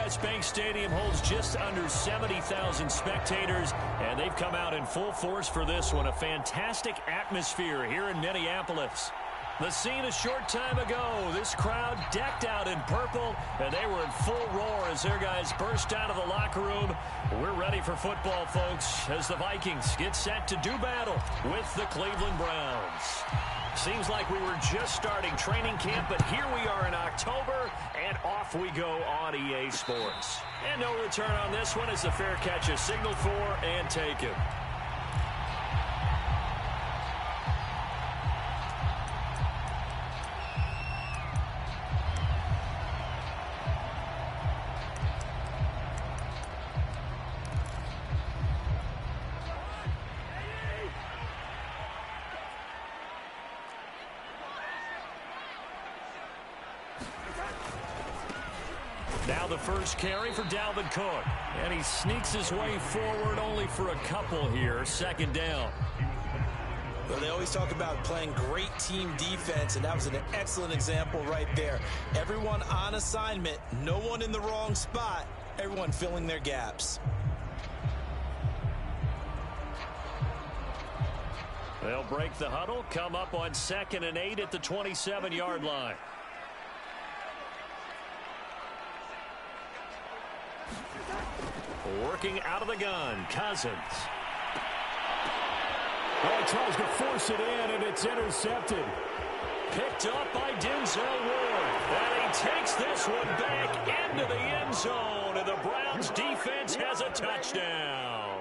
U.S. Bank Stadium holds just under 70,000 spectators, and they've come out in full force for this one. A fantastic atmosphere here in Minneapolis. The scene a short time ago, this crowd decked out in purple, and they were in full roar as their guys burst out of the locker room. We're ready for football, folks, as the Vikings get set to do battle with the Cleveland Browns. Seems like we were just starting training camp, but here we are in October, and off we go on EA Sports. And no return on this one as the fair catch is signaled for and taken. Now the first carry for Dalvin Cook. And he sneaks his way forward only for a couple here. Second down. Well, they always talk about playing great team defense, and that was an excellent example right there. Everyone on assignment, no one in the wrong spot, everyone filling their gaps. They'll break the huddle, come up on 2nd and 8 at the 27-yard line. Working out of the gun, Cousins. Oh, he tries to force it in, and it's intercepted. Picked up by Denzel Ward. And he takes this one back into the end zone, and the Browns defense has a touchdown.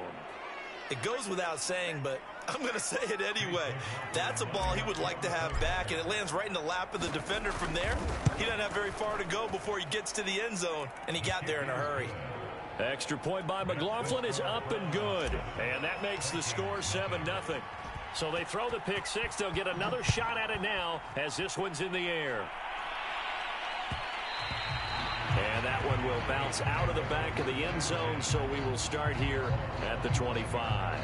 It goes without saying, but I'm going to say it anyway. That's a ball he would like to have back, and it lands right in the lap of the defender from there. He doesn't have very far to go before he gets to the end zone, and he got there in a hurry. Extra point by McLaughlin is up and good. And that makes the score 7-0. So they throw the pick six. They'll get another shot at it now as this one's in the air. And that one will bounce out of the back of the end zone. So we will start here at the 25.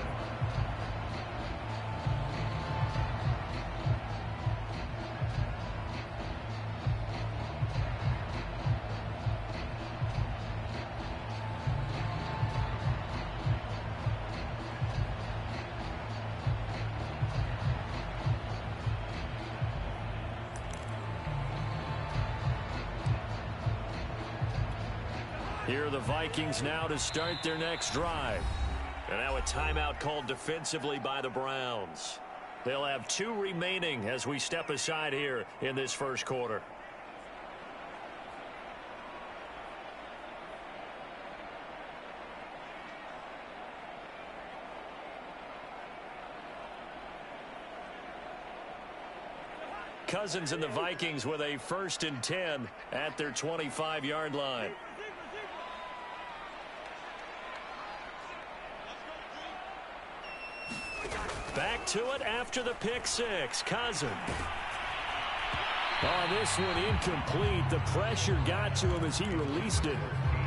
Here are the Vikings now to start their next drive. And now a timeout called defensively by the Browns. They'll have 2 remaining as we step aside here in this first quarter. Cousins and the Vikings with a 1st and 10 at their 25-yard line. Back to it after the pick six. Cousins. Oh, this one incomplete. The pressure got to him as he released it.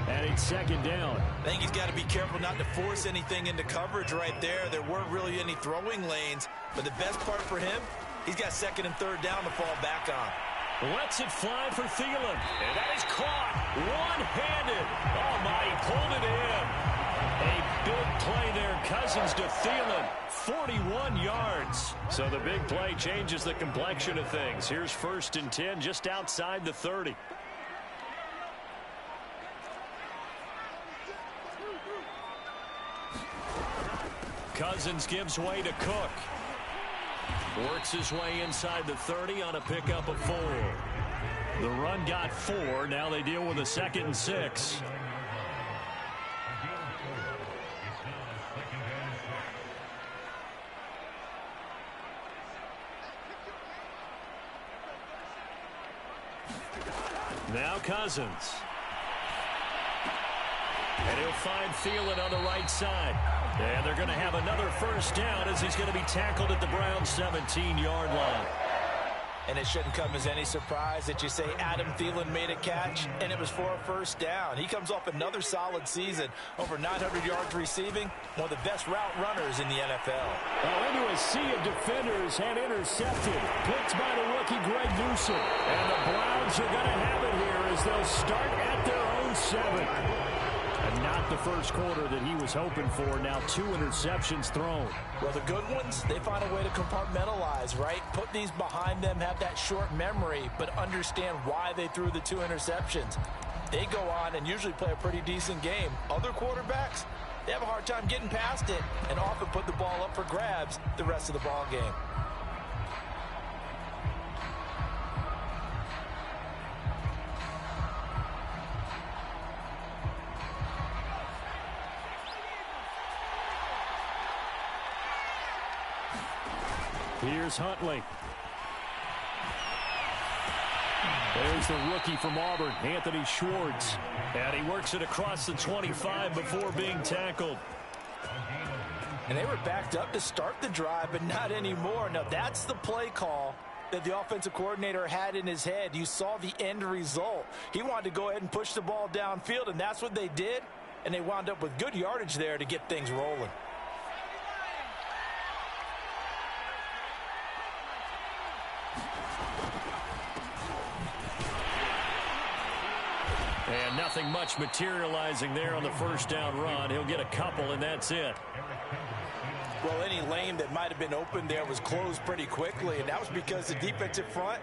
And it's 2nd down. I think he's got to be careful not to force anything into coverage right there. There weren't really any throwing lanes. But the best part for him, he's got 2nd and 3rd down to fall back on. Lets it fly for Thielen. And that is caught one-handed. Oh, my, he pulled it in. A big play there. Cousins to Thielen. 41 yards. So the big play changes the complexion of things. Here's 1st and 10 just outside the 30. Cousins gives way to Cook. Works his way inside the 30 on a pickup of 4. The run got 4. Now they deal with a 2nd and 6. Now Cousins. And he'll find Thielen on the right side. And they're going to have another 1st down as he's going to be tackled at the Browns' 17-yard line. And it shouldn't come as any surprise that you say Adam Thielen made a catch, and it was for a 1st down. He comes off another solid season, over 900 yards receiving, one of the best route runners in the NFL. Well, into a sea of defenders and intercepted. Picked by the rookie Greg Newsome. And the Browns are going to have it here as they'll start at their own and 7. And not the first quarter that he was hoping for. Now 2 interceptions thrown. Well, the good ones, they find a way to compartmentalize, right? Put these behind them, have that short memory, but understand why they threw the 2 interceptions. They go on and usually play a pretty decent game. Other quarterbacks, they have a hard time getting past it and often put the ball up for grabs the rest of the ball game. Here's Huntley. There's the rookie from Auburn, Anthony Schwartz. And he works it across the 25 before being tackled. And they were backed up to start the drive, but not anymore. Now, that's the play call that the offensive coordinator had in his head. You saw the end result. He wanted to go ahead and push the ball downfield, and that's what they did. And they wound up with good yardage there to get things rolling. And nothing much materializing there on the first down run. He'll get a couple, and that's it. Well, any lane that might have been open there was closed pretty quickly, and that was because the defensive front,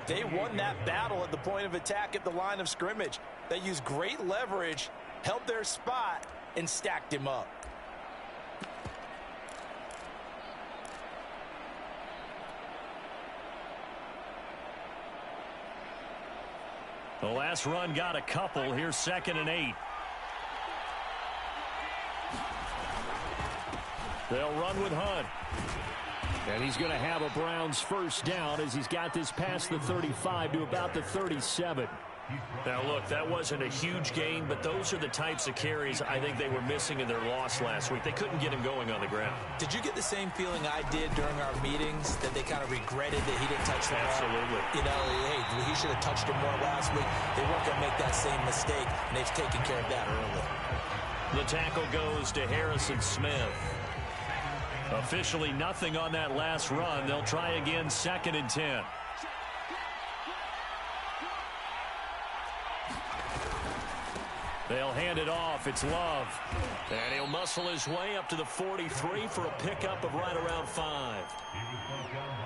they won that battle at the point of attack at the line of scrimmage. They used great leverage, held their spot, and stacked him up. The last run got a couple. Here's 2nd and 8. They'll run with Hunt. And he's going to have a Browns first down as he's got this past the 35 to about the 37. Now, look, that wasn't a huge gain, but those are the types of carries I think they were missing in their loss last week. They couldn't get him going on the ground. Did you get the same feeling I did during our meetings, that they kind of regretted that he didn't touch the ball? Absolutely. You know, hey, he should have touched him more last week. They weren't going to make that same mistake, and they've taken care of that early. The tackle goes to Harrison Smith. Officially nothing on that last run. They'll try again, 2nd and 10. They'll hand it off. It's Love. And he'll muscle his way up to the 43 for a pickup of right around 5.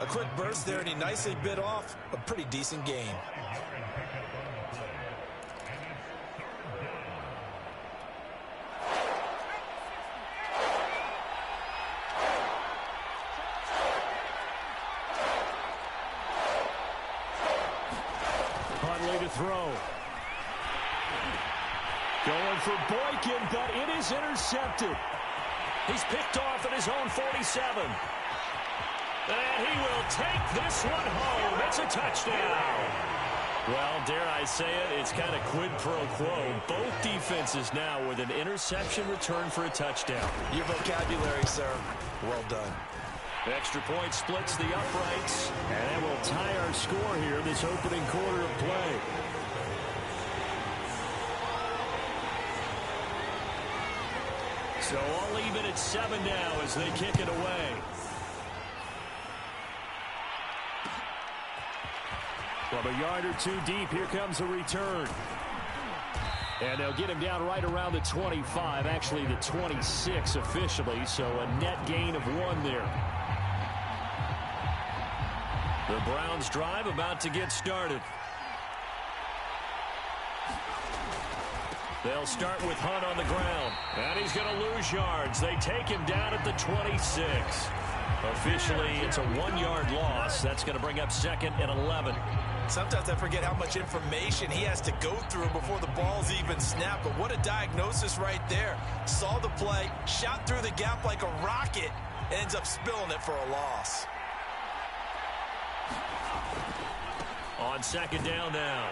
A quick burst there, and he nicely bit off a pretty decent gain. Huntley to throw. Going for Boykin, but it is intercepted. He's picked off at his own 47. And he will take this one home. It's a touchdown. Well, dare I say it, it's kind of quid pro quo. Both defenses now with an interception return for a touchdown. Your vocabulary, sir. Well done. Extra point splits the uprights. And that will tie our score here this opening quarter of play. So all even at 7 now as they kick it away. From a yard or two deep, here comes a return. And they'll get him down right around the 25, actually the 26 officially, so a net gain of 1 there. The Browns drive about to get started. They'll start with Hunt on the ground. And he's going to lose yards. They take him down at the 26. Officially, it's a 1-yard loss. That's going to bring up 2nd and 11. Sometimes I forget how much information he has to go through before the ball's even snapped. But what a diagnosis right there. Saw the play, shot through the gap like a rocket, and ends up spilling it for a loss. On 2nd down now,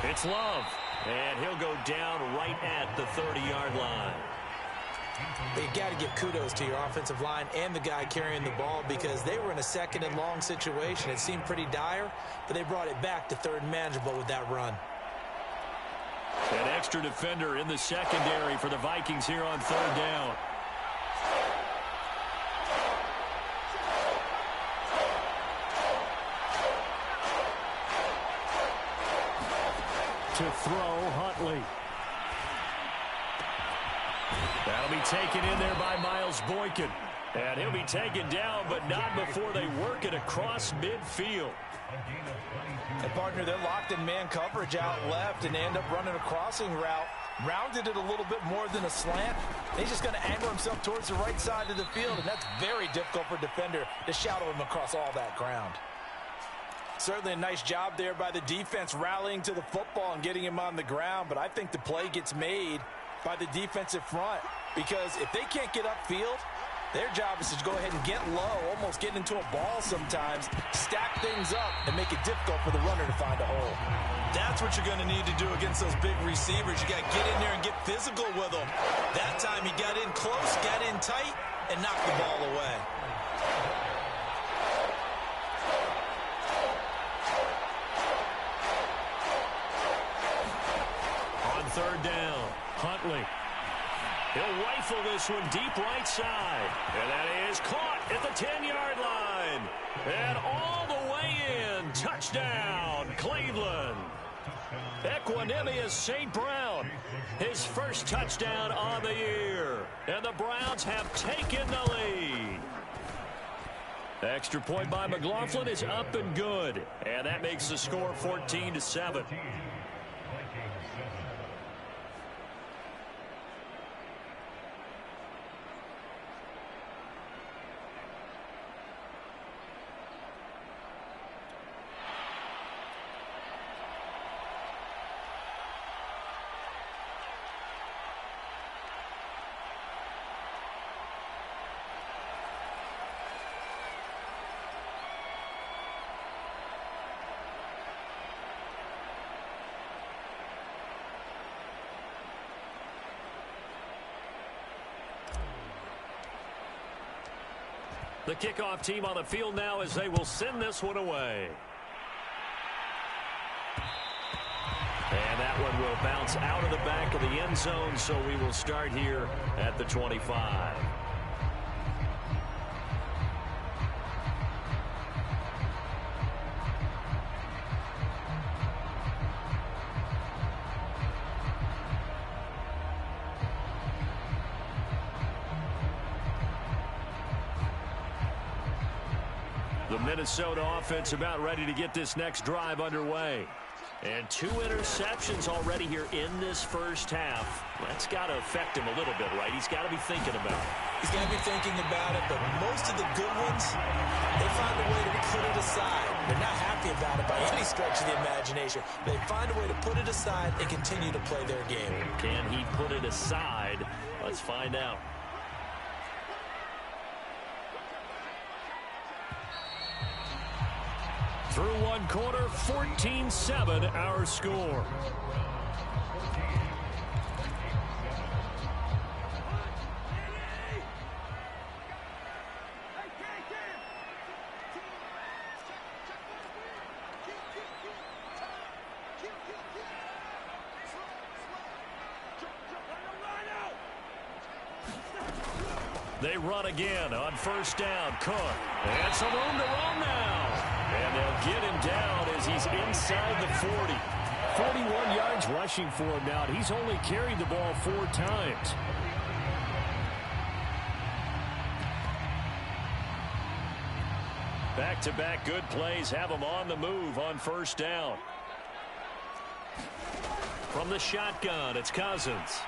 it's Love. And he'll go down right at the 30-yard line. But you got to give kudos to your offensive line and the guy carrying the ball, because they were in a 2nd and long situation. It seemed pretty dire, but they brought it back to 3rd and manageable with that run. An extra defender in the secondary for the Vikings here on 3rd down. To throw, Huntley. That'll be taken in there by Miles Boykin. And he'll be taken down, but not before they work it across midfield. And, partner, they're locked in man coverage out left, and they end up running a crossing route. Rounded it a little bit more than a slant. He's just going to angle himself towards the right side of the field, and that's very difficult for a defender to shadow him across all that ground. Certainly a nice job there by the defense rallying to the football and getting him on the ground, but I think the play gets made by the defensive front, because if they can't get upfield, their job is to go ahead and get low, almost get into a ball sometimes, stack things up, and make it difficult for the runner to find a hole. That's what you're going to need to do against those big receivers. You got to get in there and get physical with them. That time he got in close, got in tight, and knocked the ball away. On third down, Huntley. He'll rifle this one deep right side. And that is caught at the 10-yard line. And all the way in. Touchdown, Cleveland. Equanimous St. Brown. His first touchdown on the year. And the Browns have taken the lead. The extra point by McLaughlin is up and good. And that makes the score 14-7. The kickoff team on the field now as they will send this one away. And that one will bounce out of the back of the end zone, so we will start here at the 25. The Minnesota offense about ready to get this next drive underway. And 2 interceptions already here in this first half. That's got to affect him a little bit, right? He's got to be thinking about it. He's got to be thinking about it, but most of the good ones, they find a way to put it aside. They're not happy about it by any stretch of the imagination. They find a way to put it aside and continue to play their game. Can he put it aside? Let's find out. Through one quarter, 14-7 our score. They run again on first down. Cook. And some room to run now. And they'll get him down as he's inside the 40. 41 yards rushing for him now. He's only carried the ball 4 times. Back-to-back good plays have him on the move on first down. From the shotgun, it's Cousins.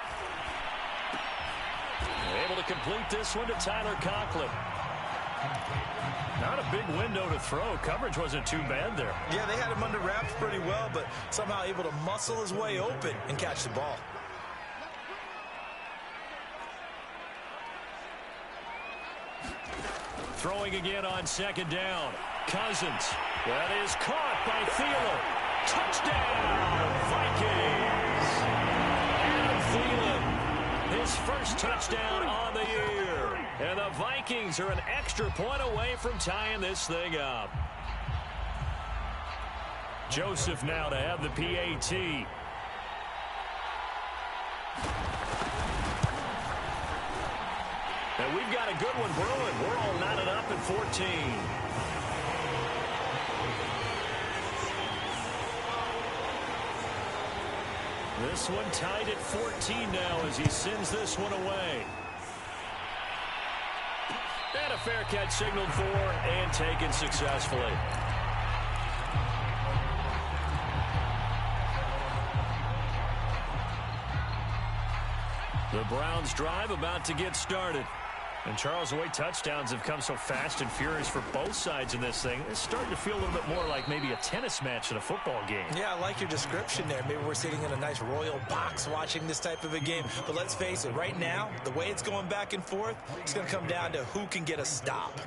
Able to complete this one to Tyler Conklin. Not a big window to throw. Coverage wasn't too bad there. Yeah, they had him under wraps pretty well, but somehow able to muscle his way open and catch the ball. Throwing again on second down. Cousins. That is caught by Thielen. Touchdown, Vikings. Adam Thielen, his first touchdown on the year. And the Vikings are an extra point away from tying this thing up. Joseph now to have the PAT. And we've got a good one brewing. We're all knotted up at 14. This one tied at 14 now as he sends this one away. And a fair catch signaled for and taken successfully. The Browns drive about to get started. And Charles, the way touchdowns have come so fast and furious for both sides in this thing, it's starting to feel a little bit more like maybe a tennis match in a football game. Yeah, I like your description there. Maybe we're sitting in a nice royal box watching this type of a game. But let's face it, right now, the way it's going back and forth, it's going to come down to who can get a stop.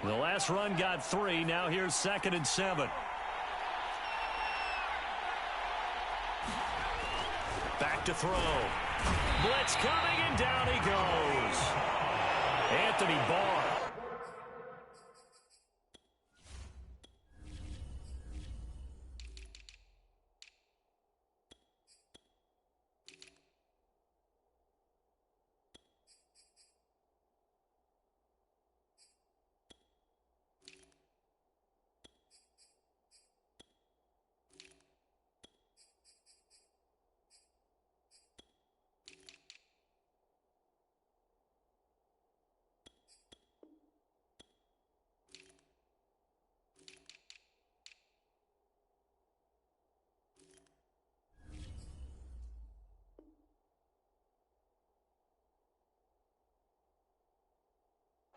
The last run got 3. Now here's 2nd and 7. Back to throw. Blitz coming, and down he goes. Anthony Barr.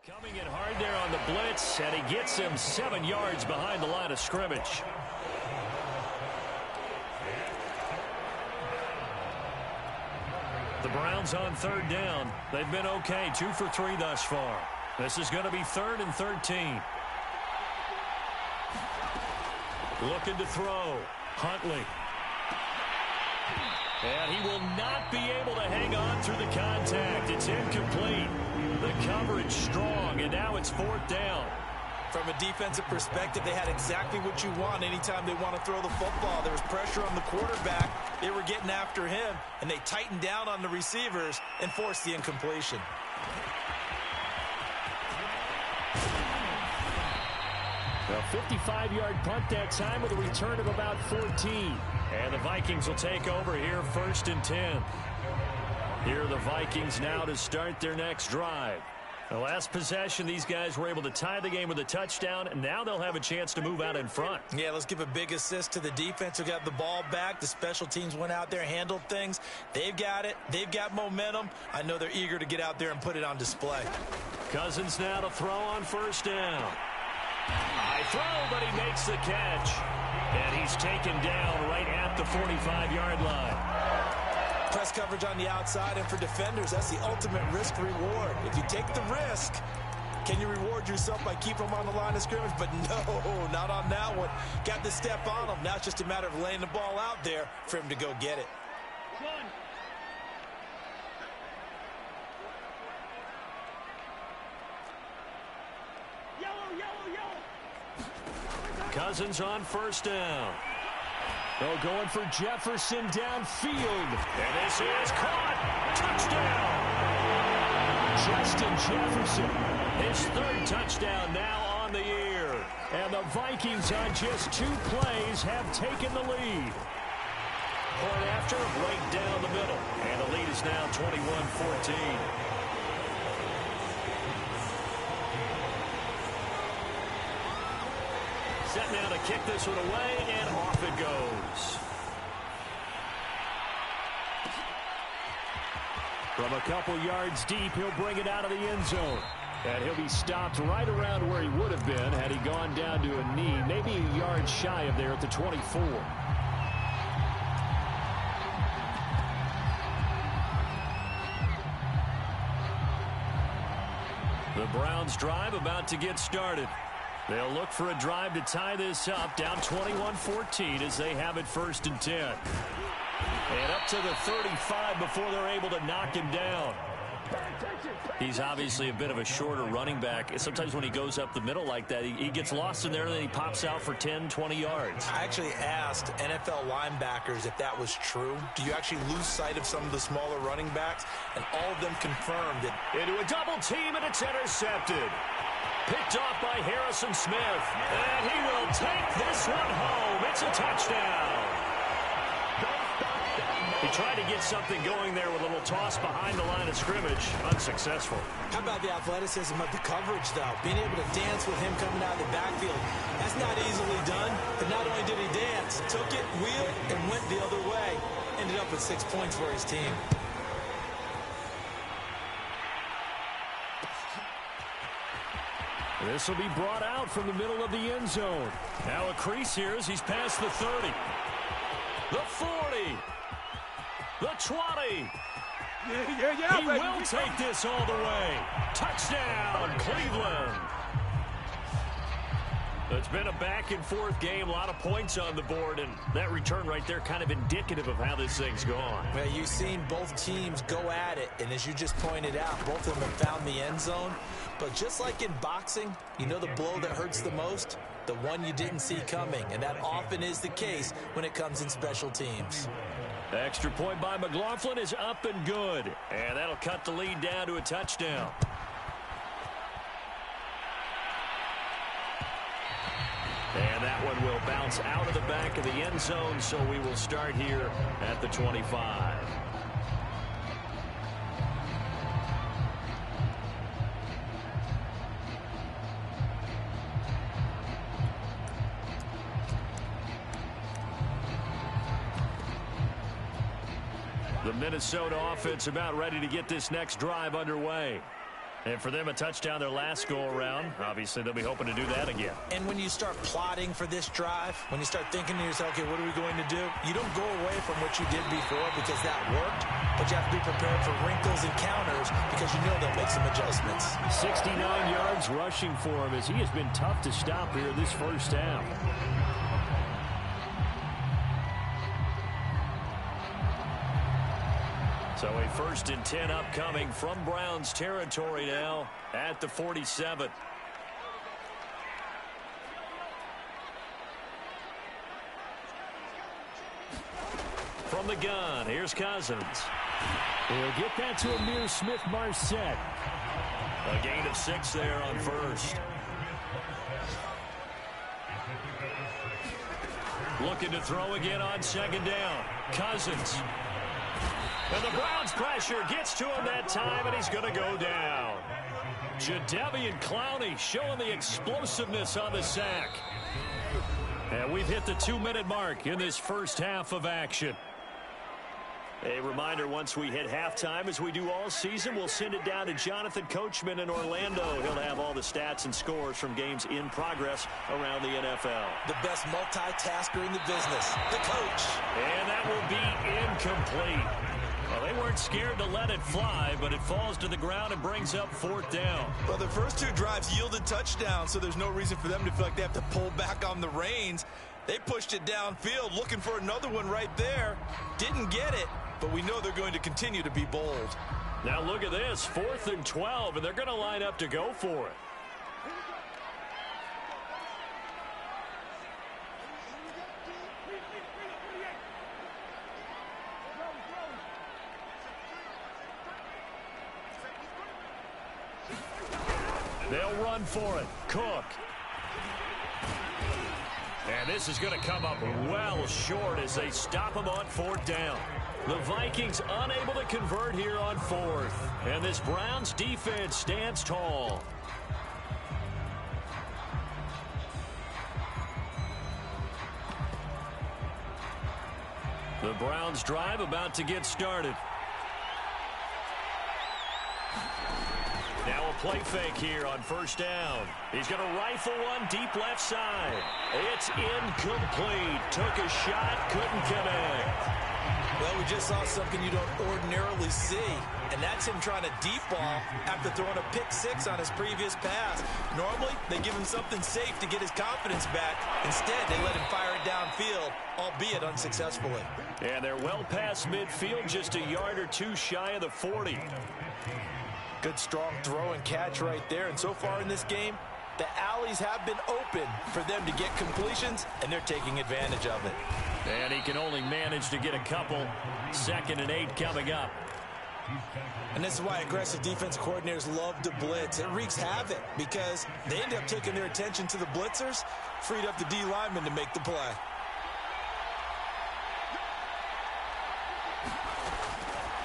Coming in hard there on the blitz, and he gets him 7 yards behind the line of scrimmage. The Browns on 3rd down. They've been okay, 2 for 3 thus far. This is going to be 3rd and 13. Looking to throw. Huntley. And he will not be able to hang on through the contact. It's incomplete. The coverage strong, and now it's 4th down. From a defensive perspective, they had exactly what you want anytime they want to throw the football. There was pressure on the quarterback. They were getting after him, and they tightened down on the receivers and forced the incompletion. A 55-yard punt that time with a return of about 14. And the Vikings will take over here 1st and 10. Here are the Vikings now to start their next drive. The last possession, these guys were able to tie the game with a touchdown, and now they'll have a chance to move out in front. Yeah, let's give a big assist to the defense who got the ball back. The special teams went out there, handled things. They've got it. They've got momentum. I know they're eager to get out there and put it on display. Cousins now to throw on 1st down. High throw, but he makes the catch. And he's taken down right at the 45-yard line. Press coverage on the outside, and for defenders, that's the ultimate risk-reward. If you take the risk, can you reward yourself by keeping them on the line of scrimmage? But no, not on that one. Got the step on him. Now it's just a matter of laying the ball out there for him to go get it. Cousins on 1st down. Oh, going for Jefferson downfield. And this is caught. Touchdown. Justin Jefferson. His 3rd touchdown now on the year. And the Vikings on just 2 plays have taken the lead. Point after, right down the middle. And the lead is now 21-14. Set now to kick this one away, and off it goes. From a couple yards deep, he'll bring it out of the end zone. And he'll be stopped right around where he would have been had he gone down to a knee, maybe a yard shy of there at the 24. The Browns drive about to get started. They'll look for a drive to tie this up, down 21-14 as they have it 1st and 10. And up to the 35 before they're able to knock him down. He's obviously a bit of a shorter running back. Sometimes when he goes up the middle like that, he gets lost in there, and then he pops out for 10, 20 yards. I actually asked NFL linebackers if that was true. Do you actually lose sight of some of the smaller running backs? And all of them confirmed it. Into a double team, and it's intercepted. Picked off by Harrison Smith. And he will take this one home. It's a touchdown. He tried to get something going there with a little toss behind the line of scrimmage. Unsuccessful. How about the athleticism of the coverage, though? Being able to dance with him coming out of the backfield. That's not easily done. But not only did he dance, took it, wheeled, and went the other way. Ended up with 6 points for his team. This will be brought out from the middle of the end zone. Now a crease here as he's past the 30. The 40. The 20. He will take this all the way. Touchdown, Cleveland. It's been a back-and-forth game, a lot of points on the board, and that return right there kind of indicative of how this thing's gone. Well, you've seen both teams go at it, and as you just pointed out, both of them have found the end zone. But just like in boxing, you know the blow that hurts the most? The one you didn't see coming, and that often is the case when it comes in special teams. The extra point by McLaughlin is up and good, and that'll cut the lead down to a touchdown. And that one will bounce out of the back of the end zone, so we will start here at the 25. The Minnesota offense about ready to get this next drive underway. And for them, a touchdown their last go-around. Obviously, they'll be hoping to do that again. And when you start plotting for this drive, when you start thinking to yourself, okay, what are we going to do? You don't go away from what you did before because that worked, but you have to be prepared for wrinkles and counters because you know they'll make some adjustments. 69 yards rushing for him as he has been tough to stop here this first half. So a 1st and 10 upcoming from Browns territory now at the 47. From the gun, here's Cousins. He'll get that to Amir Smith-Marset. A gain of 6 there on first. Looking to throw again on second down. Cousins. And the Browns pressure gets to him that time, and he's going to go down. Jadeveon Clowney showing the explosiveness on the sack. And we've hit the 2-minute mark in this first half of action. A reminder, once we hit halftime, as we do all season, we'll send it down to Jonathan Coachman in Orlando. He'll have all the stats and scores from games in progress around the NFL. The best multitasker in the business, the coach. And that will be incomplete. Well, they weren't scared to let it fly, but it falls to the ground and brings up 4th down. Well, the first 2 drives yielded touchdowns, so there's no reason for them to feel like they have to pull back on the reins. They pushed it downfield, looking for another one right there. Didn't get it, but we know they're going to continue to be bold. Now look at this, 4th and 12, and they're going to line up to go for it. They'll run for it. Cook. And this is going to come up well short as they stop him on 4th down. The Vikings unable to convert here on 4th. And this Browns defense stands tall. The Browns drive about to get started. Now a play fake here on 1st down. He's going to rifle one deep left side. It's incomplete. Took a shot, couldn't connect. Well, we just saw something you don't ordinarily see, and that's him trying to deep ball after throwing a pick 6 on his previous pass. Normally, they give him something safe to get his confidence back. Instead, they let him fire it downfield, albeit unsuccessfully. And they're well past midfield, just a yard or 2 shy of the 40. Good strong throw and catch right there. And so far in this game, the alleys have been open for them to get completions, and they're taking advantage of it. And he can only manage to get a couple. 2nd and 8 coming up. And this is why aggressive defense coordinators love to blitz. It wreaks havoc because they end up taking their attention to the blitzers, freed up the D lineman to make the play.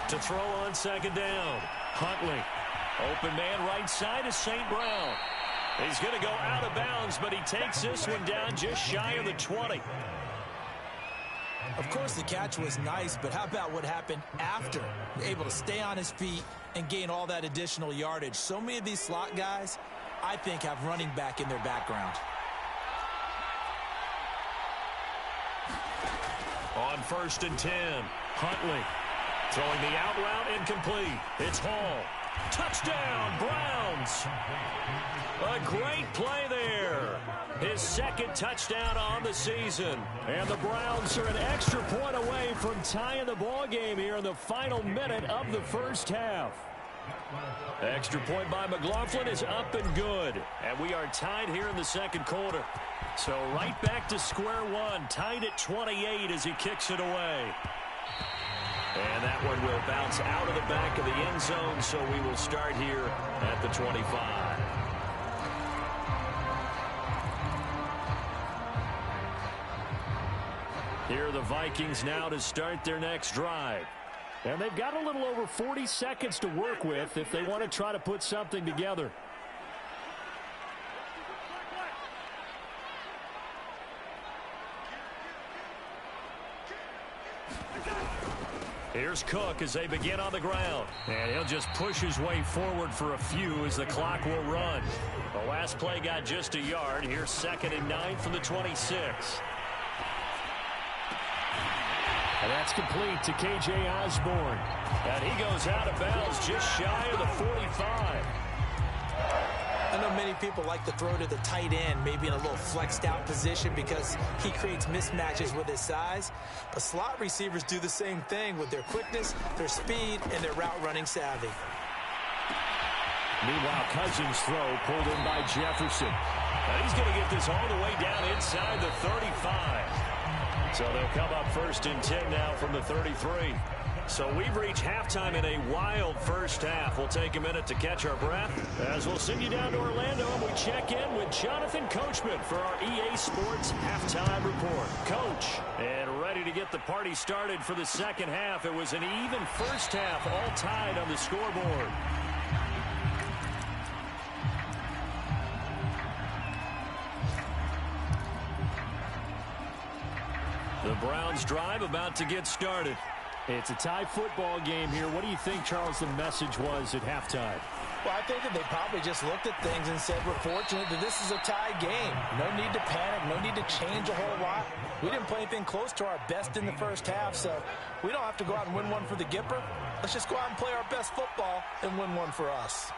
To throw on 2nd down. Huntley. Open man right side is St. Brown. He's going to go out of bounds, but he takes this one down just shy of the 20. Of course, the catch was nice, but how about what happened after? Able to stay on his feet and gain all that additional yardage. So many of these slot guys, I think, have running back in their background. On 1st and 10, Huntley. Throwing the out route incomplete. It's Hall. Touchdown, Browns. A great play there. His 2nd touchdown on the season. And the Browns are an extra point away from tying the ball game here in the final minute of the 1st half. Extra point by McLaughlin is up and good. And we are tied here in the 2nd quarter. So right back to square one. Tied at 28 as he kicks it away. And that one will bounce out of the back of the end zone, so we will start here at the 25. Here are the Vikings now to start their next drive. And they've got a little over 40 seconds to work with if they want to try to put something together. Here's Cook as they begin on the ground. And he'll just push his way forward for a few as the clock will run. The last play got just a yard. Here's 2nd and 9 from the 26. And that's complete to K.J. Osborne. And he goes out of bounds just shy of the 45. I know many people like to throw to the tight end, maybe in a little flexed out position because he creates mismatches with his size. But slot receivers do the same thing with their quickness, their speed, and their route running savvy. Meanwhile, Cousins' throw pulled in by Jefferson. And he's going to get this all the way down inside the 35. So they'll come up 1st and 10 now from the 33. So we've reached halftime in a wild 1st half. We'll take a minute to catch our breath as we'll send you down to Orlando and we check in with Jonathan Coachman for our EA Sports Halftime Report. Coach, and ready to get the party started for the 2nd half. It was an even 1st half, all tied on the scoreboard. The Browns drive about to get started. It's a tie football game here. What do you think, Charles, the message was at halftime? Well, I think that they probably just looked at things and said, we're fortunate that this is a tie game. No need to panic, no need to change a whole lot. We didn't play anything close to our best in the 1st half, so we don't have to go out and win one for the Gipper. Let's just go out and play our best football and win one for us.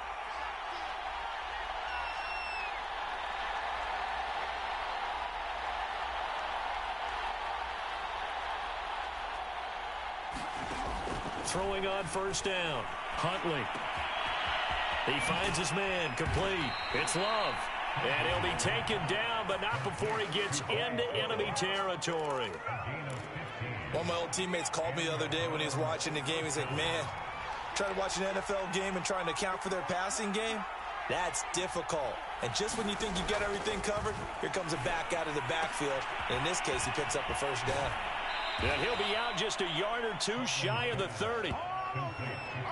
Throwing on 1st down. Huntley. He finds his man. Complete. It's Love. And he'll be taken down, but not before he gets into enemy territory. One of my old teammates called me the other day when he was watching the game. He's like, man, trying to watch an NFL game and trying to account for their passing game, that's difficult. And just when you think you got everything covered, here comes a back out of the backfield. And in this case, he picks up a 1st down. And he'll be out just a yard or two shy of the 30.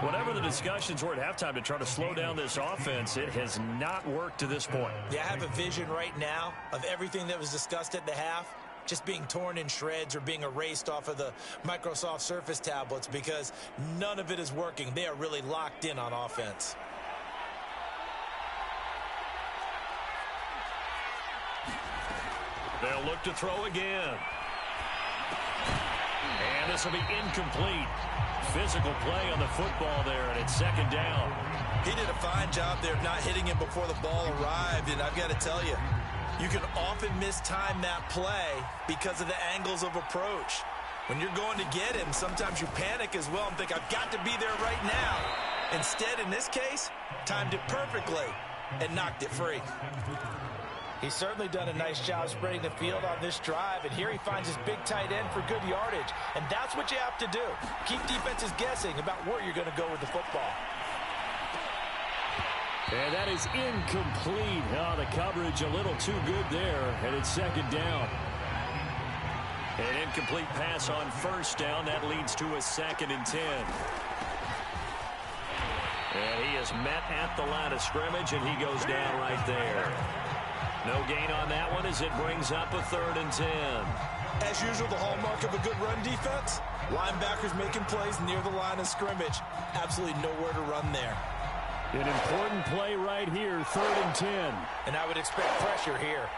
Whatever the discussions were at halftime to try to slow down this offense, it has not worked to this point. Yeah, I have a vision right now of everything that was discussed at the half just being torn in shreds or being erased off of the Microsoft Surface tablets because none of it is working. They are really locked in on offense. They'll look to throw again. And this will be incomplete. Physical play on the football there, and it's 2nd down. He did a fine job there of not hitting him before the ball arrived, and I've got to tell you, you can often mistime that play because of the angles of approach. When you're going to get him, sometimes you panic as well and think, I've got to be there right now. Instead, in this case, timed it perfectly and knocked it free. He's certainly done a nice job spreading the field on this drive, and here he finds his big tight end for good yardage. And that's what you have to do. Keep defenses guessing about where you're going to go with the football. And that is incomplete. Oh, the coverage a little too good there, and it's second down. An incomplete pass on first down. That leads to a 2nd and 10. And he is met at the line of scrimmage, and he goes down right there. No gain on that one as it brings up a 3rd and 10. As usual, the hallmark of a good run defense, linebackers making plays near the line of scrimmage. Absolutely nowhere to run there. An important play right here, 3rd and 10. And I would expect pressure here.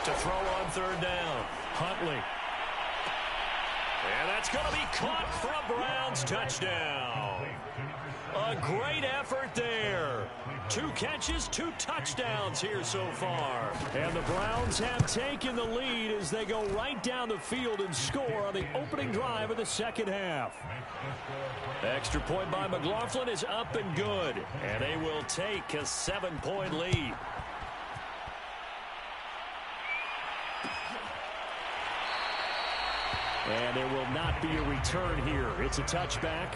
To throw on 3rd down, Huntley. And that's going to be caught for a Browns touchdown. A great effort there. 2 catches, 2 touchdowns here so far. And the Browns have taken the lead as they go right down the field and score on the opening drive of the second half. Extra point by McLaughlin is up and good. And they will take a 7-point lead. And there will not be a return here. It's a touchback.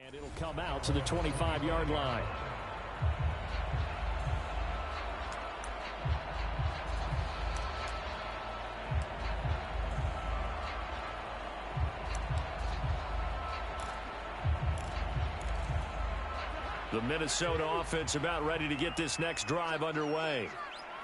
And it'll come out to the 25-yard line. The Minnesota offense about ready to get this next drive underway.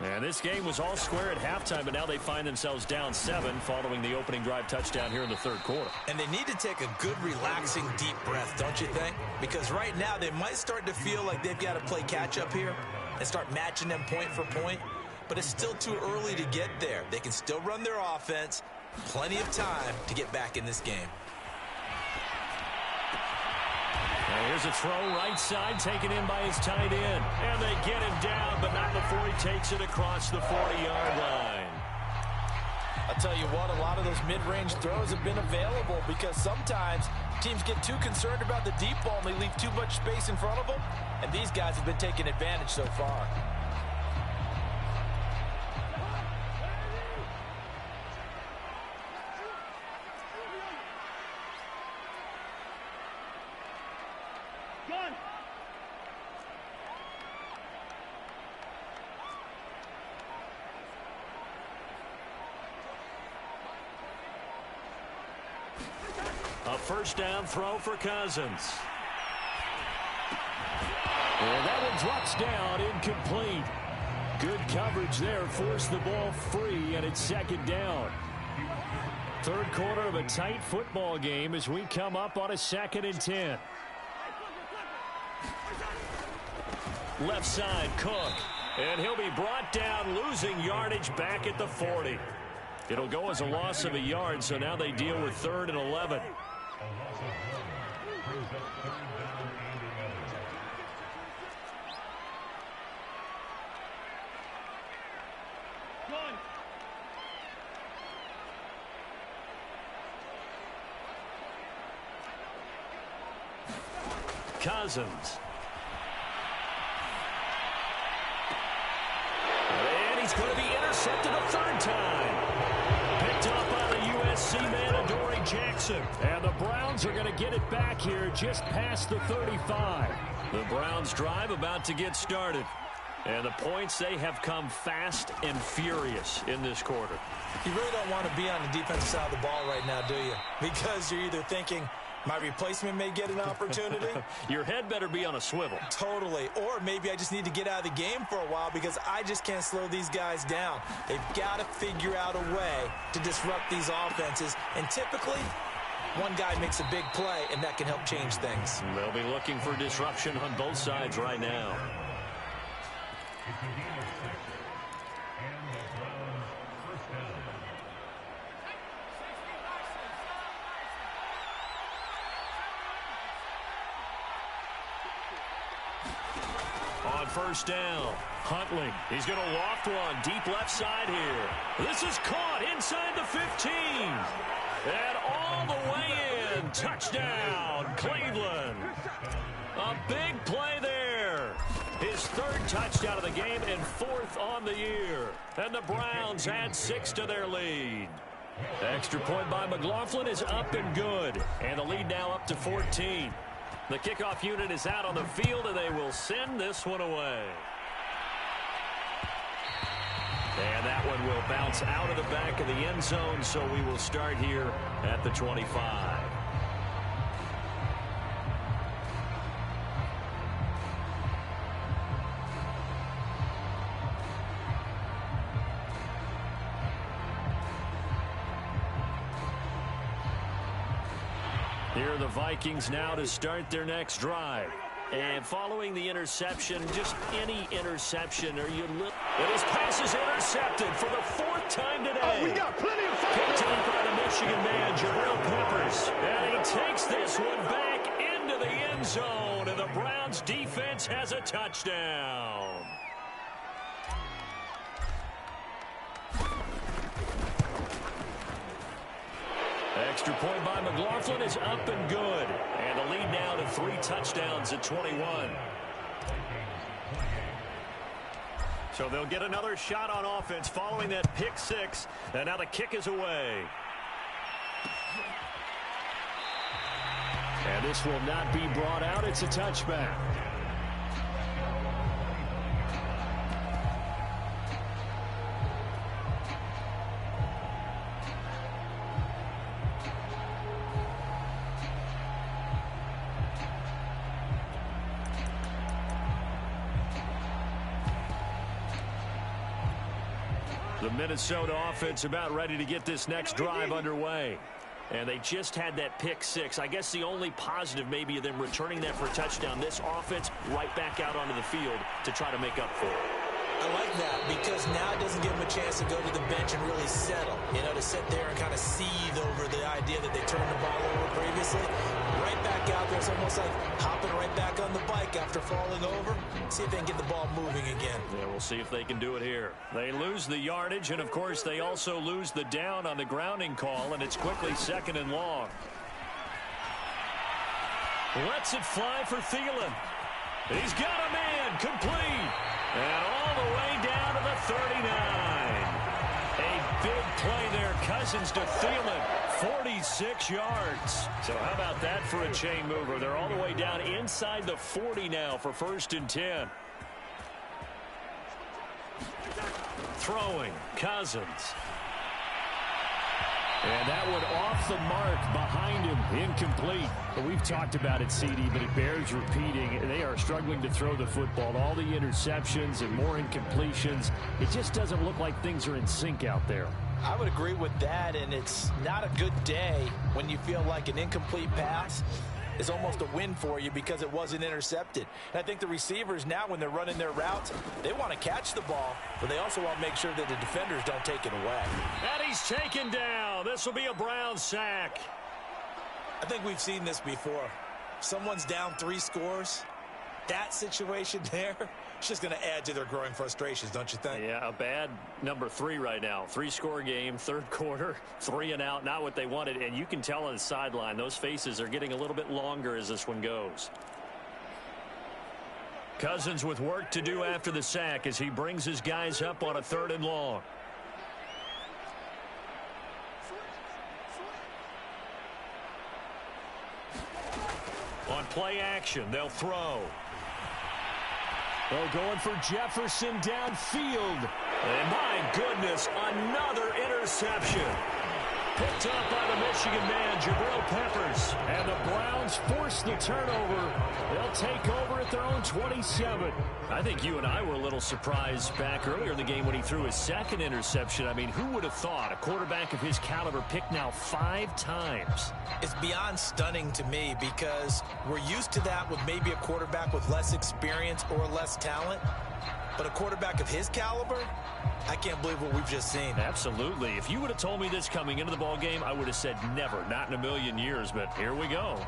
And this game was all square at halftime, but now they find themselves down 7 following the opening drive touchdown here in the 3rd quarter. And they need to take a good, relaxing, deep breath, don't you think? Because right now they might start to feel like they've got to play catch-up here and start matching them point for point. But it's still too early to get there. They can still run their offense. Plenty of time to get back in this game. Now here's a throw right side taken in by his tight end. And they get him down, but not before he takes it across the 40-yard line. I'll tell you what, a lot of those mid-range throws have been available because sometimes teams get too concerned about the deep ball and they leave too much space in front of them. And these guys have been taking advantage so far. A first down throw for Cousins. And that one drops down, incomplete. Good coverage there, forced the ball free, and it's second down. 3rd quarter of a tight football game as we come up on a 2nd and 10. Left side, Cook. And he'll be brought down, losing yardage back at the 40. It'll go as a loss of a yard, so now they deal with 3rd and 11. Cousins. And he's going to be intercepted a 3rd time. Picked up by the USC man, Adoree Jackson. And the Browns are going to get it back here just past the 35. The Browns drive about to get started. And the points, they have come fast and furious in this quarter. You really don't want to be on the defensive side of the ball right now, do you? Because you're either thinking, my replacement may get an opportunity. Your head better be on a swivel. Totally. Or maybe I just need to get out of the game for a while because I just can't slow these guys down. They've got to figure out a way to disrupt these offenses. And typically, One guy makes a big play, and that can help change things. They'll be looking for disruption on both sides right now. On first down, Huntley. He's going to loft one deep left side here. This is caught inside the 15. And all the way in. Touchdown, Cleveland. A big play there. His third touchdown of the game and fourth on the year. And the Browns add 6 to their lead. The extra point by McLaughlin is up and good. And the lead now up to 14. The kickoff unit is out on the field, and they will send this one away. And that one will bounce out of the back of the end zone, so we will start here at the 25. Here are the Vikings now to start their next drive. And following the interception, just any interception, or you look. And his pass is intercepted for the 4th time today. Oh, we got plenty of time. Picked up by the Michigan man, Jabril Peppers. And he takes this one back into the end zone, and the Browns defense has a touchdown. Extra point by McLaughlin is up and good. And the lead now to 3 touchdowns at 21. So they'll get another shot on offense following that pick 6. And now the kick is away. And this will not be brought out. It's a touchback. The Minnesota offense about ready to get this next drive underway. And they just had that pick 6. I guess the only positive maybe of them returning that for a touchdown. This offense right back out onto the field to try to make up for it. I like that because now it doesn't give them a chance to go to the bench and really settle. You know, to sit there and kind of seethe over the idea that they turned the ball over previously. Right back out there. It's almost like hopping right back on the bike after falling over. See if they can get the ball moving again. Yeah, we'll see if they can do it here. They lose the yardage, and, of course, they also lose the down on the grounding call, and it's quickly 2nd and long. Lets it fly for Thielen. He's got a man complete. And all the way down to the 39. A big play there. Cousins to Thielen. 46 yards. So how about that for a chain mover? They're all the way down inside the 40 now for 1st and 10. Throwing. Cousins. And that one off the mark behind him, incomplete. But we've talked about it, CD, but it bears repeating. They are struggling to throw the football. All the interceptions and more incompletions. It just doesn't look like things are in sync out there. I would agree with that, and it's not a good day when you feel like an incomplete pass is almost a win for you because it wasn't intercepted. And I think the receivers now, when they're running their routes, they want to catch the ball, but they also want to make sure that the defenders don't take it away. And he's taken down. This will be a Brown sack. I think we've seen this before. Someone's down 3 scores. That situation there, it's just going to add to their growing frustrations, don't you think? Yeah, a bad number 3 right now. 3-score game, 3rd quarter, 3 and out, not what they wanted. And you can tell on the sideline, those faces are getting a little bit longer as this one goes. Cousins with work to do after the sack as he brings his guys up on a 3rd and long. On play action, they'll throw. Oh, going for Jefferson downfield. And my goodness, another interception. Picked up by the Michigan man, Jabril Peppers. And the Browns force the turnover. They'll take over at their own 27. I think you and I were a little surprised back earlier in the game when he threw his second interception. I mean, who would have thought a quarterback of his caliber picked now 5 times? It's beyond stunning to me because we're used to that with maybe a quarterback with less experience or less talent. But a quarterback of his caliber, I can't believe what we've just seen. Absolutely. If you would have told me this coming into the ball game, I would have said never, not in a million years, but here we go.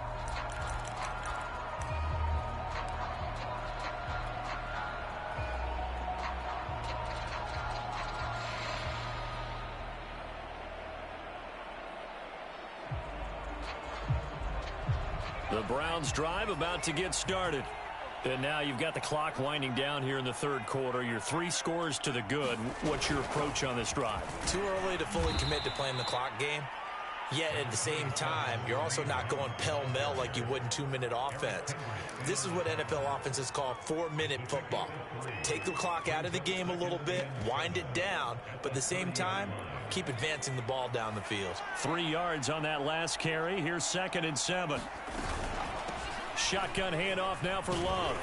The Browns drive about to get started. And now you've got the clock winding down here in the third quarter. You're 3 scores to the good. What's your approach on this drive? Too early to fully commit to playing the clock game. Yet at the same time, you're also not going pell-mell like you would in 2-minute offense. This is what NFL offenses call 4-minute football. Take the clock out of the game a little bit, wind it down, but at the same time, keep advancing the ball down the field. 3 yards on that last carry. Here's 2nd and 7. Shotgun handoff now for Love.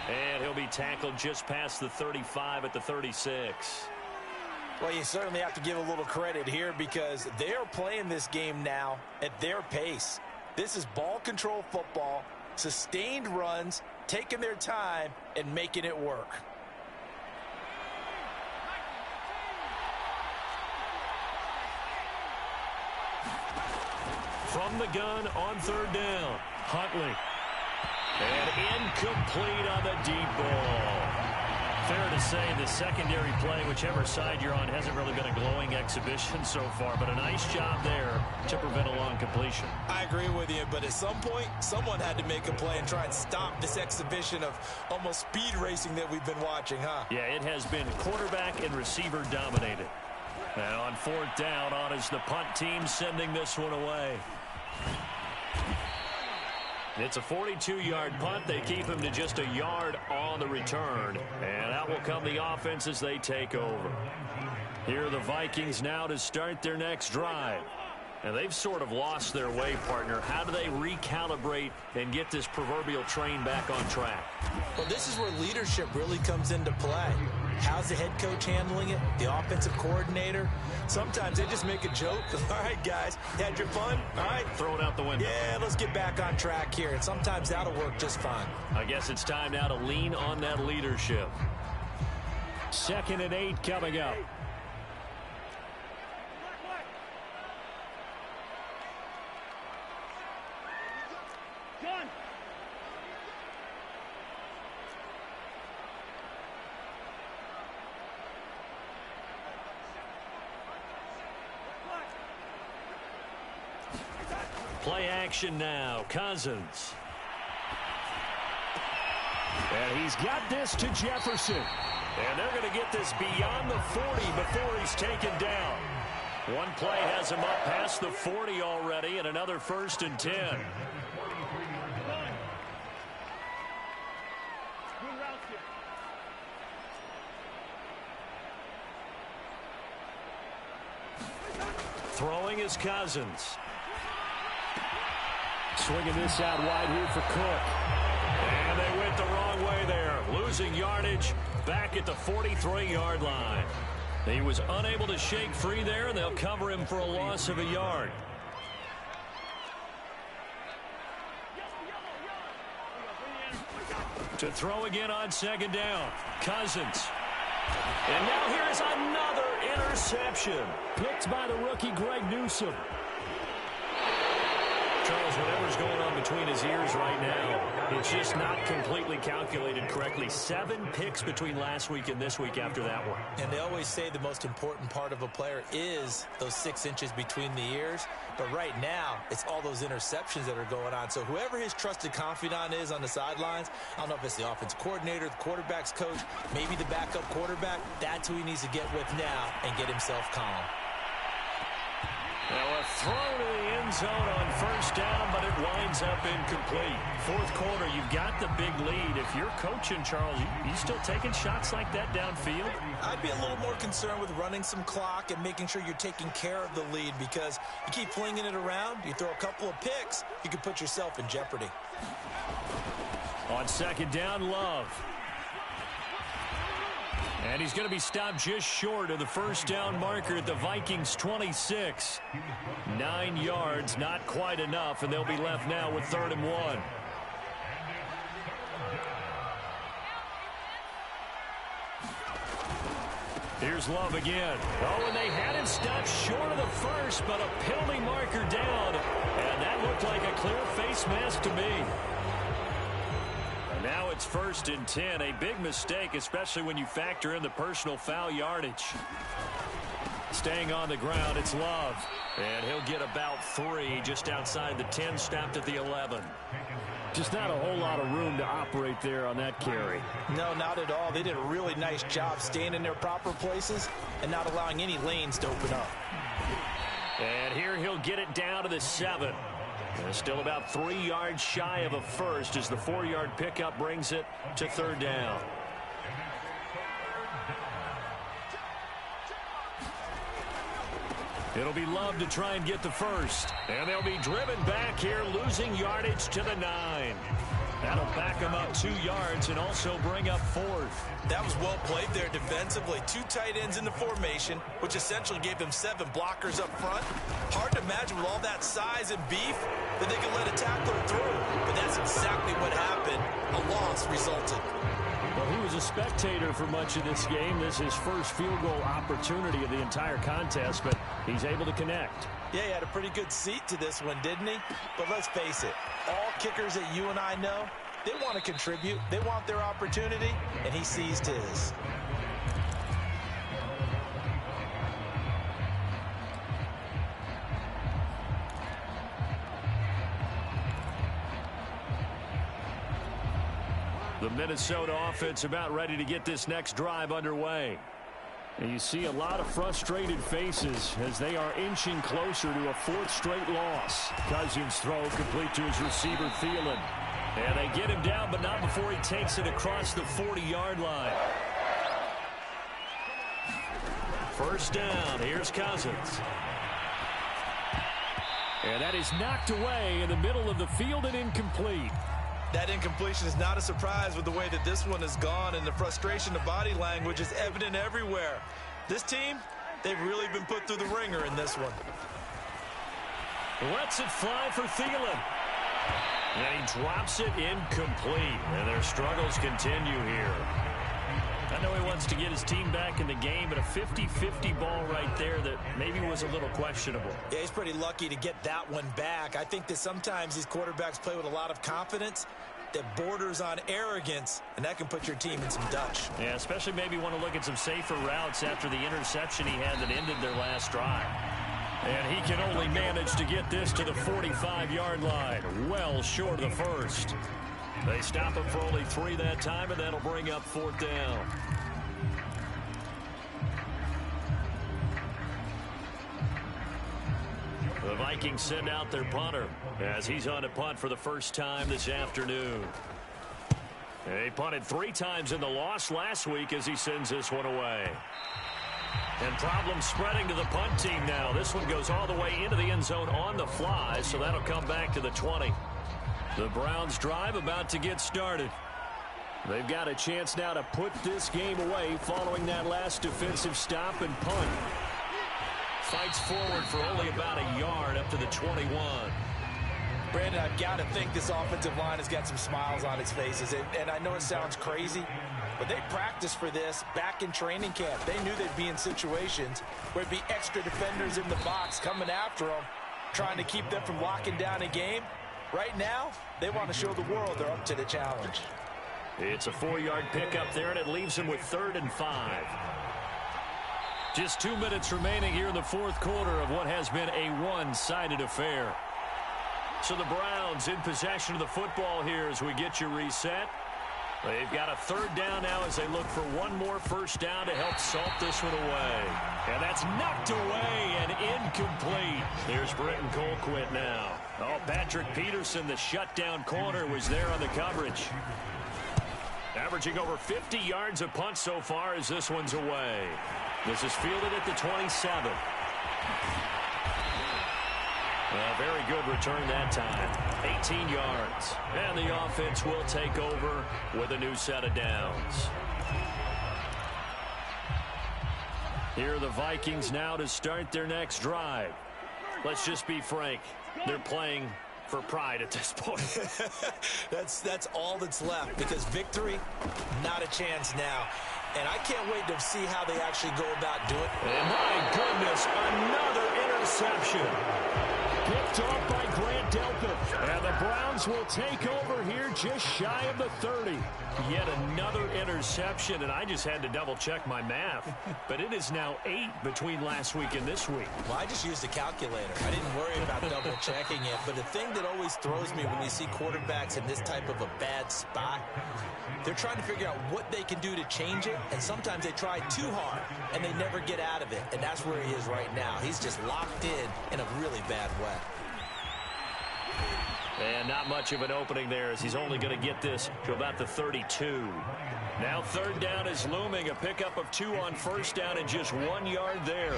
And he'll be tackled just past the 35 at the 36. Well, you certainly have to give a little credit here because they are playing this game now at their pace. This is ball control football, sustained runs, taking their time, and making it work. From the gun on 3rd down. Huntley. And incomplete on the deep ball. Fair to say the secondary play, whichever side you're on, hasn't really been a glowing exhibition so far, but a nice job there to prevent a long completion. I agree with you, but at some point, someone had to make a play and try and stop this exhibition of almost speed racing that we've been watching, huh? Yeah, it has been quarterback and receiver dominated. And on 4th down, on is the punt team sending this one away. It's a 42-yard punt. They keep him to just a yard on the return. And out will come the offense as they take over. Here are the Vikings now to start their next drive. And they've sort of lost their way, partner. How do they recalibrate and get this proverbial train back on track? Well, this is where leadership really comes into play. How's the head coach handling it? The offensive coordinator? Sometimes they just make a joke. All right, guys, had your fun? All right. Throw it out the window. Yeah, let's get back on track here. And sometimes that'll work just fine. I guess it's time now to lean on that leadership. 2nd and 8 coming up. Play action now. Cousins. And he's got this to Jefferson. And they're going to get this beyond the 40 before he's taken down. One play has him up past the 40 already, and another 1st and 10. Throwing is Cousins. Swinging this out wide here for Cook. And they went the wrong way there. Losing yardage back at the 43-yard line. He was unable to shake free there, and they'll cover him for a loss of a yard. To throw again on 2nd down. Cousins. And now here's another interception. Picked by the rookie Greg Newsome. Charles, whatever's going on between his ears right now, it's just not completely calculated correctly. 7 picks between last week and this week after that one. And they always say the most important part of a player is those 6 inches between the ears. But right now, it's all those interceptions that are going on. So whoever his trusted confidant is on the sidelines, I don't know if it's the offense coordinator, the quarterback's coach, maybe the backup quarterback, that's who he needs to get with now and get himself calm. Now a throw to the end end zone on first down, but it winds up incomplete. Fourth quarter, you've got the big lead. If you're coaching, Charles, you still taking shots like that downfield? I'd be a little more concerned with running some clock and making sure you're taking care of the lead, because you keep flinging it around, you throw a couple of picks, you can put yourself in jeopardy. On second down, Love. And he's going to be stopped just short of the first down marker at the Vikings 26. 9 yards, not quite enough, and they'll be left now with 3rd and 1. Here's Love again. Oh, and they had him stopped short of the first, but a penalty marker down. And that looked like a clear face mask to me. Now it's 1st and 10. A big mistake, especially when you factor in the personal foul yardage. Staying on the ground, it's Love. And he'll get about 3 just outside the 10, stopped at the 11. Just not a whole lot of room to operate there on that carry. No, not at all. They did a really nice job staying in their proper places and not allowing any lanes to open up. And here he'll get it down to the 7. Still about 3 yards shy of a first as the 4-yard pickup brings it to 3rd down. It'll be Love to try and get the first. And they'll be driven back here, losing yardage to the 9. That'll back them up 2 yards and also bring up 4th. That was well played there defensively. 2 tight ends in the formation, which essentially gave them 7 blockers up front. Hard to imagine with all that size and beef that they could let a tackler through. But that's exactly what happened. A loss resulted. Well, he was a spectator for much of this game. This is his first field goal opportunity of the entire contest, but he's able to connect. Yeah, he had a pretty good seat to this one, didn't he? But let's face it, all kickers that you and I know, they want to contribute. They want their opportunity, and he seized his. The Minnesota offense about ready to get this next drive underway. And you see a lot of frustrated faces as they are inching closer to a 4th straight loss. Cousins throw complete to his receiver, Thielen. And they get him down, but not before he takes it across the 40-yard line. First down, here's Cousins. And that is knocked away in the middle of the field and incomplete. That incompletion is not a surprise with the way that this one has gone, and the frustration, the body language is evident everywhere. This team, they've really been put through the ringer in this one. Lets it fly for Thielen. And he drops it incomplete. And their struggles continue here. I know he wants to get his team back in the game, but a 50-50 ball right there that maybe was a little questionable. Yeah, he's pretty lucky to get that one back. I think that sometimes these quarterbacks play with a lot of confidence that borders on arrogance, and that can put your team in some Dutch. Yeah, especially maybe want to look at some safer routes after the interception he had that ended their last drive. And he can only manage to get this to the 45-yard line, well short of the first. They stop him for only 3 that time, and that'll bring up 4th down. The Vikings send out their punter as he's on a punt for the first time this afternoon. They punted 3 times in the loss last week as he sends this one away. And problems spreading to the punt team now. This one goes all the way into the end zone on the fly, so that'll come back to the 20. The Browns drive about to get started. They've got a chance now to put this game away following that last defensive stop and punt. Fights forward for only about a yard up to the 21. Brandon, I've got to think this offensive line has got some smiles on its faces. And I know it sounds crazy, but they practiced for this back in training camp. They knew they'd be in situations where it'd be extra defenders in the box coming after them, trying to keep them from locking down a game. Right now, they want to show the world they're up to the challenge. It's a 4-yard pickup there, and it leaves them with 3rd and 5. Just 2 minutes remaining here in the 4th quarter of what has been a one-sided affair. So the Browns in possession of the football here as we get you reset. They've got a third down now as they look for one more first down to help salt this one away. And that's knocked away and incomplete. Here's Britton Colquitt now. Oh, Patrick Peterson, the shutdown corner, was there on the coverage. Averaging over 50 yards a punt so far as this one's away. This is fielded at the 27. A very good return that time. 18 yards. And the offense will take over with a new set of downs. Here are the Vikings now to start their next drive. Let's just be frank. They're playing for pride at this point. That's all that's left, because victory, not a chance now. And I can't wait to see how they actually go about doing it. And my goodness, another interception. Picked off by Grant Delpit. And the Browns will take over here just shy of the 30. Yet another interception, and I just had to double-check my math. But it is now 8 between last week and this week. Well, I just used a calculator. I didn't worry about double-checking it. But the thing that always throws me when you see quarterbacks in this type of a bad spot, they're trying to figure out what they can do to change it, and sometimes they try too hard, and they never get out of it. And that's where he is right now. He's just locked in a really bad way. And not much of an opening there, as he's only going to get this to about the 32. Now third down is looming. A pickup of 2 on first down and just 1 yard there.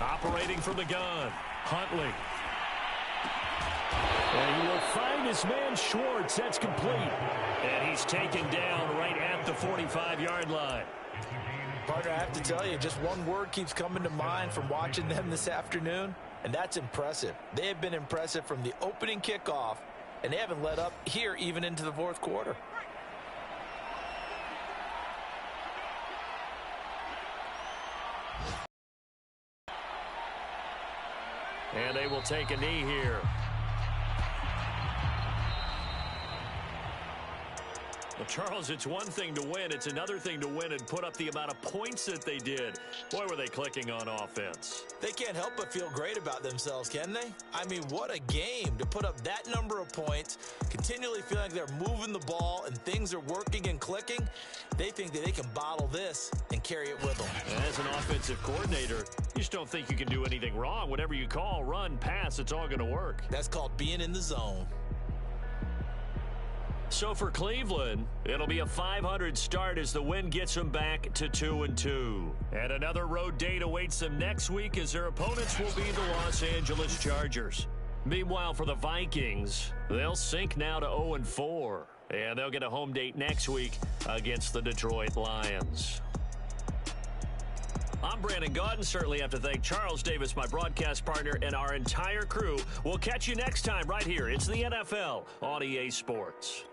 Operating from the gun, Huntley. And he will find his man Schwartz. That's complete. And he's taken down right at the 45-yard line. Partner, I have to tell you, just one word keeps coming to mind from watching them this afternoon, and that's impressive. They have been impressive from the opening kickoff, and they haven't let up here even into the fourth quarter. And they will take a knee here. Well, Charles, it's one thing to win. It's another thing to win and put up the amount of points that they did. Boy, were they clicking on offense. They can't help but feel great about themselves, can they? I mean, what a game to put up that number of points, continually feeling like they're moving the ball and things are working and clicking. They think that they can bottle this and carry it with them. And as an offensive coordinator, you just don't think you can do anything wrong. Whatever you call, run, pass, it's all going to work. That's called being in the zone. So for Cleveland, it'll be a 500 start as the win gets them back to 2-2. And another road date awaits them next week as their opponents will be the Los Angeles Chargers. Meanwhile, for the Vikings, they'll sink now to 0-4. And they'll get a home date next week against the Detroit Lions. I'm Brandon Gaudin. Certainly have to thank Charles Davis, my broadcast partner, and our entire crew. We'll catch you next time right here. It's the NFL on EA Sports.